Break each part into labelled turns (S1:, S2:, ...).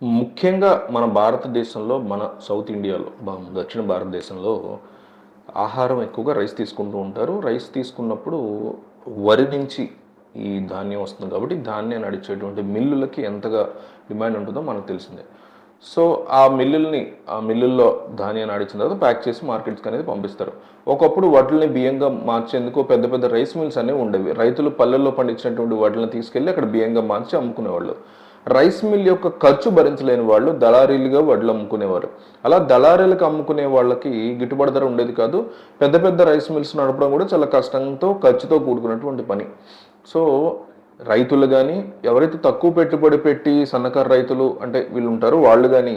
S1: ముఖ్యంగా మన భారతదేశంలో, మన సౌత్ ఇండియాలో, దక్షిణ భారతదేశంలో ఆహారం ఎక్కువగా రైస్ తీసుకుంటూ ఉంటారు. రైస్ తీసుకున్నప్పుడు వరి నుంచి ఈ ధాన్యం వస్తుంది కాబట్టి, ధాన్యాన్ని నడిచేటువంటి మిల్లులకి ఎంతగా డిమాండ్ ఉంటుందో మనకు తెలిసిందే. సో, ఆ మిల్లుల్లో ధాన్యాన్ని ఆడించిన తర్వాత ప్యాక్ చేసి మార్కెట్స్‌కి అనేది పంపిస్తారు. ఒకప్పుడు వడ్లని బియ్యంగా మార్చేందుకు పెద్ద పెద్ద రైస్ మిల్స్ అనేవి ఉండేవి. రైతులు పల్లెల్లో పండించినటువంటి వడ్లను తీసుకెళ్ళి అక్కడ బియ్యంగా మార్చి అమ్ముకునేవాళ్ళు. రైస్ మిల్ యొక్క ఖర్చు భరించలేని వాళ్ళు దళారీలుగా వడ్లు అమ్ముకునేవారు. అలా దళారీలకు అమ్ముకునే వాళ్ళకి గిట్టుబాటు ధర ఉండేది కాదు. పెద్ద పెద్ద రైస్ మిల్స్ నడపడం కూడా చాలా కష్టంతో, ఖర్చుతో కూడుకున్నటువంటి పని. సో, రైతులు గానీ, ఎవరైతే తక్కువ పెట్టుబడి పెట్టి సన్నకారు రైతులు అంటే వీళ్ళుంటారో వాళ్ళు గానీ,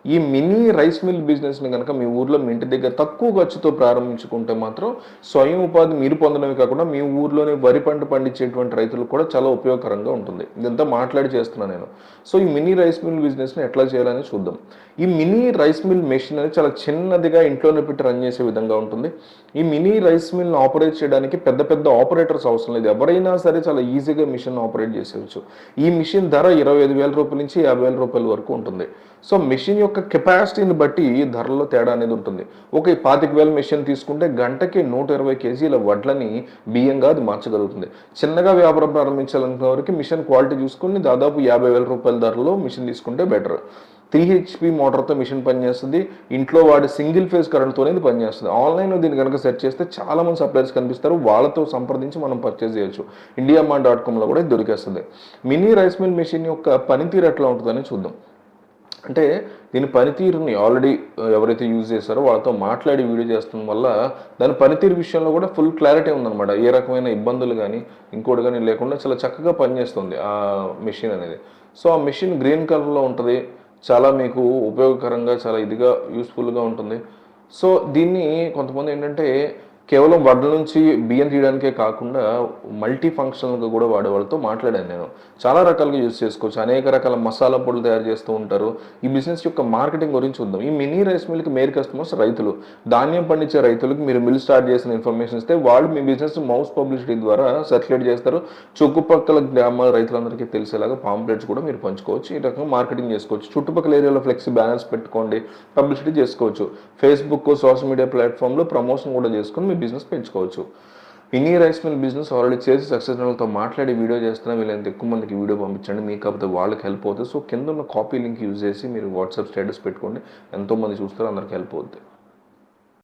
S1: ఈ మినీ రైస్ మిల్ బిజినెస్‌ని గనక మీ ఊర్లో, మీ ఇంటి దగ్గర తక్కువ ఖర్చుతో ప్రారంభించుకుంటే మాత్రం స్వయం ఉపాధి మీరు పొందడమే కాకుండా, మీ ఊర్లోనే వరి పంట పండించేటువంటి రైతులకు కూడా చాలా ఉపయోగకరంగా ఉంటుంది. ఇదంతా మాట్లాడి చేస్తున్నా నేను. సో, ఈ మినీ రైస్ మిల్ బిజినెస్‌ని ఎట్లా చేయాలని చూద్దాం. ఈ మినీ రైస్ మిల్ మెషిన్ అనేది చాలా చిన్నదిగా ఇంట్లోనే పెట్టి రన్ చేసే విధంగా ఉంటుంది. ఈ మినీ రైస్ మిల్‌ని ఆపరేట్ చేయడానికి పెద్ద పెద్ద ఆపరేటర్స్ అవసరం లేదు. ఎవరైనా సరే చాలా ఈజీగా మిషన్ ఆపరేట్ చేసేయొచ్చు. ఈ మిషన్ ధర రూ. 25,000 నుంచి రూ. 50,000 వరకు ఉంటుంది. సో, మెషిన్ యొక్క కెపాసిటీని బట్టి ధరలో తేడా అనేది ఉంటుంది. ఒక 25,000 మెషిన్ తీసుకుంటే గంటకి 120 కేజీల వడ్లని బియ్యంగా అది మార్చగలుగుతుంది. చిన్నగా వ్యాపారం ప్రారంభించాలనుకున్న వారికి మిషన్ క్వాలిటీ చూసుకొని దాదాపు రూ. 50,000 ధరలో మిషన్ తీసుకుంటే బెటర్. 3 హెచ్‌పీ మోటార్‌తో మిషన్ పనిచేస్తుంది. ఇంట్లో వాడే సింగిల్ ఫేజ్ కరెంట్‌తోనే ఇది పనిచేస్తుంది. ఆన్‌లైన్‌లో దీన్ని గనక సెర్చ్ చేస్తే చాలా మంది సప్లయర్స్ కనిపిస్తారు. వాళ్ళతో సంప్రదించి మనం పర్చేజ్ చేయొచ్చు. indiamart.comలో కూడా ఇది దొరికేస్తుంది. మినీ రైస్ మిల్ మెషిన్ యొక్క పనితీరు ఎట్లా ఉంటుందని చూద్దాం. అంటే దీని పనితీరుని ఆల్రెడీ ఎవరైతే యూజ్ చేశారో వాళ్ళతో మాట్లాడి వీడియో చేస్తడం వల్ల దాని పనితీరు విషయంలో కూడా ఫుల్ క్లారిటీ ఉందన్నమాట. ఏ రకమైన ఇబ్బందులు కానీ, ఇంకోటి కానీ లేకుండా చాలా చక్కగా పనిచేస్తుంది ఆ మెషిన్ అనేది. సో, ఆ మెషిన్ గ్రీన్ కలర్‌లో ఉంటది. చాలా మీకు ఉపయోగకరంగా, చాలా ఇదిగా యూస్‌ఫుల్‌గా ఉంటుంది. సో, దీన్ని కొంతమంది ఏంటంటే కేవలం వడ్ల నుంచి బియ్యం తీయడానికే కాకుండా మల్టీ ఫంక్షనల్‌గా కూడా వాడే వాళ్ళతో మాట్లాడాను నేను. చాలా రకాలుగా యూజ్ చేసుకోవచ్చు. అనేక రకాల మసాలా పొడులు తయారు చేస్తూ ఉంటారు. ఈ బిజినెస్ యొక్క మార్కెటింగ్ గురించి చూద్దాం. ఈ మినీ రైస్ మిల్‌కి మెయిన్ కస్టమర్స్ రైతులు. ధాన్యం పండించే రైతులకు మీరు మిల్ స్టార్ట్ చేసిన ఇన్ఫర్మేషన్ ఇస్తే వాళ్ళు మీ బిజినెస్ మౌస్ పబ్లిసిటీ ద్వారా సర్క్యులేట్ చేస్తారు. చుట్టుపక్కల గ్రామాల రైతులందరికీ తెలిసేలాగా పాంప్లెట్స్ కూడా మీరు పంచుకోవచ్చు. ఈ రకంగా మార్కెటింగ్ చేసుకోవచ్చు. చుట్టుపక్కల ఏరియాలో ఫ్లెక్సీ బ్యానర్స్ పెట్టుకోండి. పబ్లిసిటీ చేసుకోవచ్చు. ఫేస్‌బుక్, సోషల్ మీడియా ప్లాట్‌ఫామ్‌లో ప్రమోషన్ కూడా చేసుకొని బిజినెస్ పెంచుకోవచ్చు. Mini rice mill business already చేసి సక్సెస్ వాళ్ళతో మాట్లాడి వీడియో చేస్తున్నా, వీళ్ళంత ఎక్కువ మందికి వీడియో పంపించండి. మీకు కాకపోతే వాళ్ళకి హెల్ప్ అవుతుంది. సో, కింద ఉన్న కాపీ లింక్ యూజ్ చేసి మీరు వాట్సాప్ స్టేటస్ పెట్టుకోండి. ఎంతోమంది చూస్తారు, అందరికి హెల్ప్ అవుతుంది.